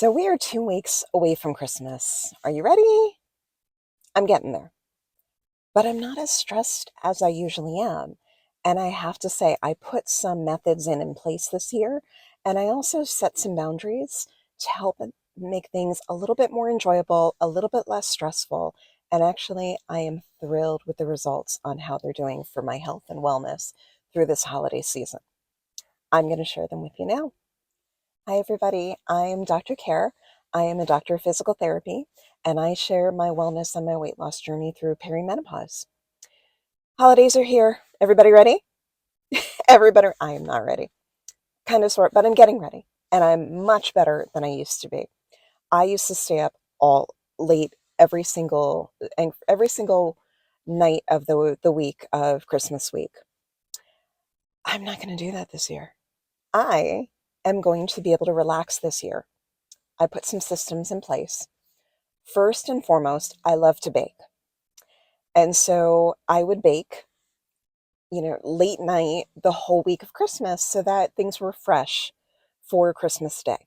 So we are 2 weeks away from Christmas. Are you ready? I'm getting there, but I'm not as stressed as I usually am. And I have to say, I put some methods in place this year, and I also set some boundaries to help make things a little bit more enjoyable, a little bit less stressful. And actually, I am thrilled with the results on how they're doing for my health and wellness through this holiday season. I'm going to share them with you now. Hi, everybody. I am Dr. Care. I am a doctor of physical therapy, and I share my wellness and my weight loss journey through perimenopause. Holidays are here. Everybody ready? Everybody, I am not ready. Kind of sort, but I'm getting ready, and I'm much better than I used to be. I used to stay up all late every single night of the week of Christmas week. I'm not going to do that this year. I am going to be able to relax this year. I put some systems in place. First and foremost, I love to bake. And so I would bake, late night the whole week of Christmas so that things were fresh for Christmas Day.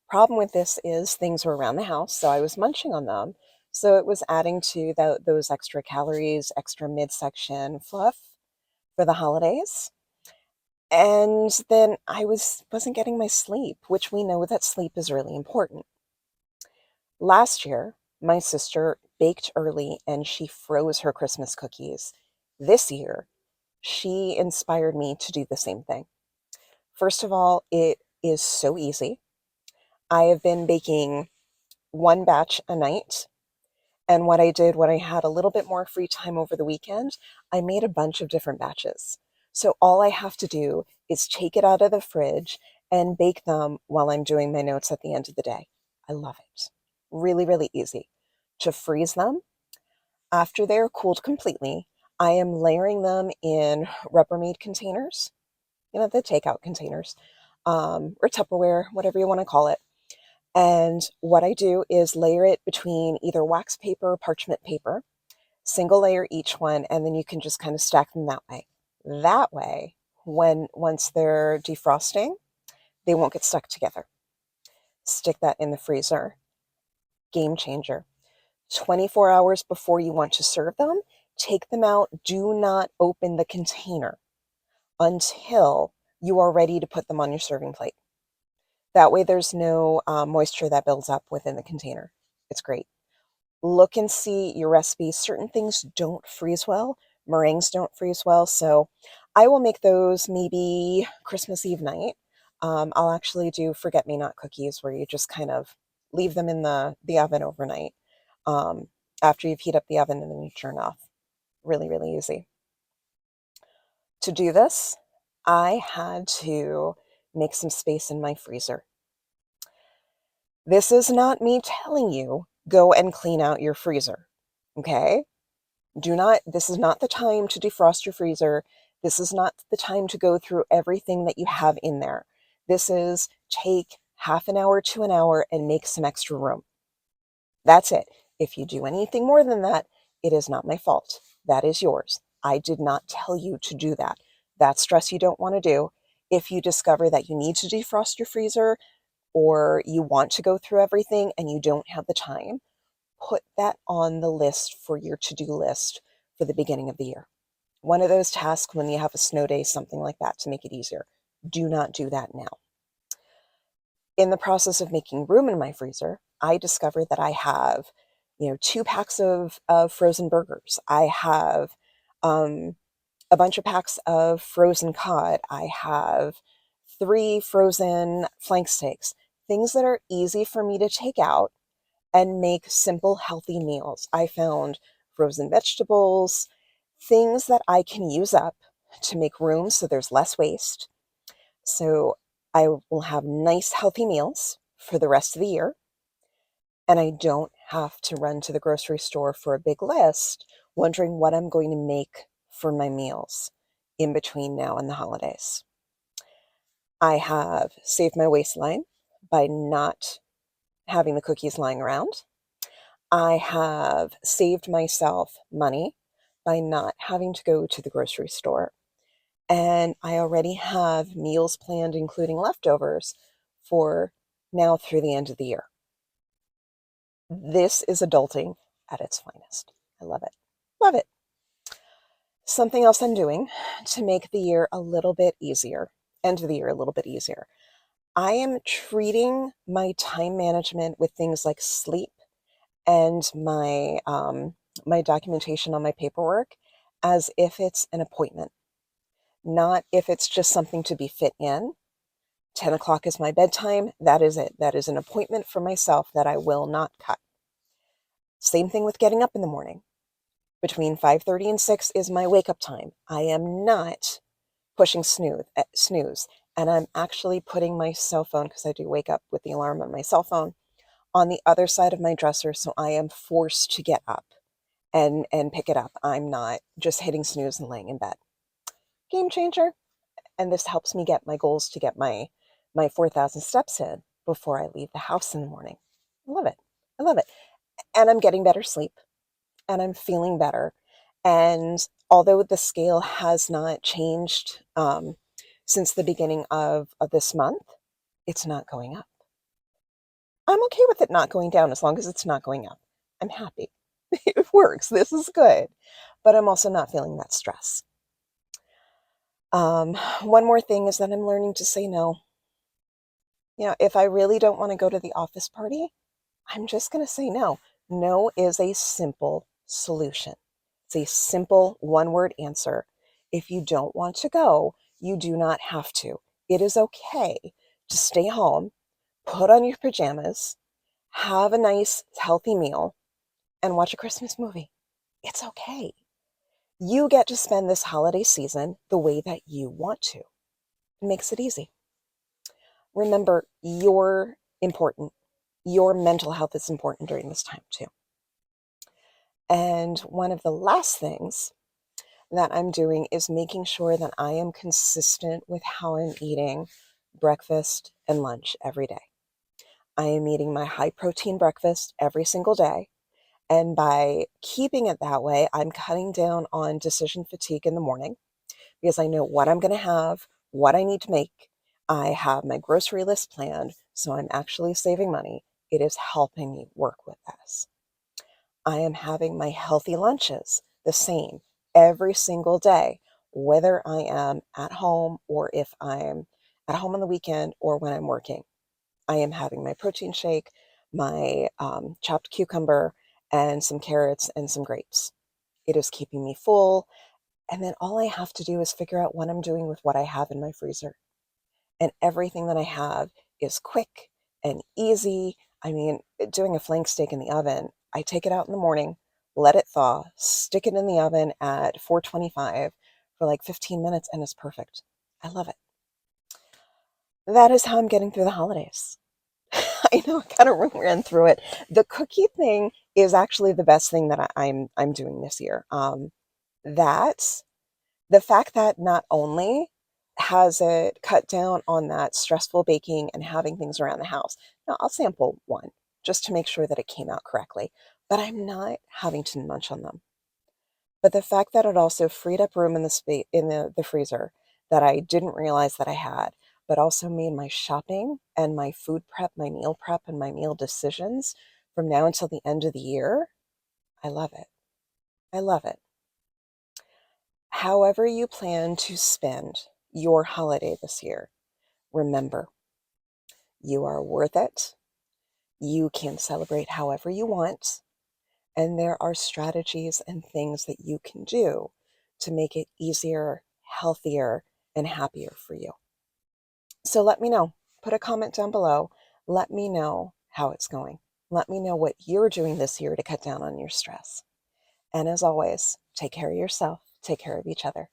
Problem with this is things were around the house, so I was munching on them. So it was adding to those extra calories, extra midsection fluff for the holidays. And then wasn't getting my sleep, which we know that sleep is really important. Last year, my sister baked early and she froze her Christmas cookies. This year, she inspired me to do the same thing. First of all, it is so easy. I have been baking one batch a night. And what I did when I had a little bit more free time over the weekend, I made a bunch of different batches. So all I have to do is take it out of the fridge and bake them while I'm doing my notes at the end of the day. I love it. Really, really easy. To freeze them, after they're cooled completely, I am layering them in Rubbermaid containers, the takeout containers, or Tupperware, whatever you want to call it. And what I do is layer it between either wax paper or parchment paper, single layer each one, and then you can just kind of stack them that way. That way, once they're defrosting, they won't get stuck together. Stick that in the freezer. Game changer. 24 hours before you want to serve them, take them out. Do not open the container until you are ready to put them on your serving plate. That way there's no moisture that builds up within the container. It's great. Look and see your recipes. Certain things don't freeze well. Meringues don't freeze well. So I will make those maybe Christmas Eve night. I'll actually do forget-me-not cookies where you just kind of leave them in the oven overnight um, after you've heated up the oven and then you turn off. Really, really easy. To do this, I had to make some space in my freezer. This is not me telling you go and clean out your freezer, okay? This is not the time to defrost your freezer. This is not the time to go through everything that you have in there. This is take half an hour to an hour and make some extra room. That's it. If you do anything more than that, it is not my fault. That is yours. I did not tell you to do that. That's stress you don't want to do. If you discover that you need to defrost your freezer or you want to go through everything and you don't have the time, put that on the list for your to-do list for the beginning of the year. One of those tasks when you have a snow day, something like that, to make it easier. Do not do that now. In the process of making room in my freezer, I discovered that I have, 2 packs of frozen burgers. I have a bunch of packs of frozen cod. I have 3 frozen flank steaks, things that are easy for me to take out and make simple, healthy meals. I found frozen vegetables, things that I can use up to make room so there's less waste. So I will have nice, healthy meals for the rest of the year. And I don't have to run to the grocery store for a big list, wondering what I'm going to make for my meals in between now and the holidays. I have saved my waistline by not having the cookies lying around. I have saved myself money by not having to go to the grocery store. And I already have meals planned, including leftovers, for now through the end of the year. This is adulting at its finest. I love it. Love it. Something else I'm doing to make the year a little bit easier, end of the year a little bit easier. I am treating my time management with things like sleep and my documentation on my paperwork as if it's an appointment, not if it's just something to be fit in. 10 o'clock is my bedtime. That is it. That is an appointment for myself that I will not cut. Same thing with getting up in the morning. Between 5:30 and 6 is my wake up time. I am not pushing snooze. And I'm actually putting my cell phone, because I do wake up with the alarm on my cell phone, on the other side of my dresser. So I am forced to get up and pick it up. I'm not just hitting snooze and laying in bed. Game changer. And this helps me get my goals to get my 4,000 steps in before I leave the house in the morning. I love it. I love it. And I'm getting better sleep and I'm feeling better. And although the scale has not changed since the beginning of this month, it's not going up. I'm okay with it not going down as long as it's not going up. I'm happy. It works. This is good. But I'm also not feeling that stress. One more thing is that I'm learning to say no. If I really don't want to go to the office party, I'm just going to say no. No is a simple solution. It's a simple one-word answer. If you don't want to go, you do not have to. It is okay to stay home, put on your pajamas, have a nice, healthy meal, and watch a Christmas movie. It's okay. You get to spend this holiday season the way that you want to. It makes it easy. Remember, you're important. Your mental health is important during this time too. And one of the last things that I'm doing is making sure that I am consistent with how I'm eating breakfast and lunch every day. I am eating my high protein breakfast every single day. And by keeping it that way, I'm cutting down on decision fatigue in the morning because I know what I'm going to have, what I need to make. I have my grocery list planned, so I'm actually saving money. It is helping me work with this. I am having my healthy lunches the same every single day, whether I am at home or if I'm at home on the weekend or when I'm working. I am having my protein shake, my chopped cucumber, and some carrots and some grapes. It is keeping me full. And then all I have to do is figure out what I'm doing with what I have in my freezer. And everything that I have is quick and easy. I mean, doing a flank steak in the oven, I take it out in the morning, let it thaw, stick it in the oven at 425 for like 15 minutes, and it's perfect. I love it. That is how I'm getting through the holidays. I know I kind of ran through it. The cookie thing is actually the best thing that I'm doing this year. That the fact that not only has it cut down on that stressful baking and having things around the house. Now, I'll sample one just to make sure that it came out correctly, but I'm not having to munch on them. But the fact that it also freed up room in the freezer that I didn't realize that I had, but also made my shopping and my food prep, my meal prep, and my meal decisions from now until the end of the year. I love it. I love it. However you plan to spend your holiday this year, remember, you are worth it. You can celebrate however you want. And there are strategies and things that you can do to make it easier, healthier, and happier for you. So let me know. Put a comment down below. Let me know how it's going. Let me know what you're doing this year to cut down on your stress. And as always, take care of yourself, take care of each other.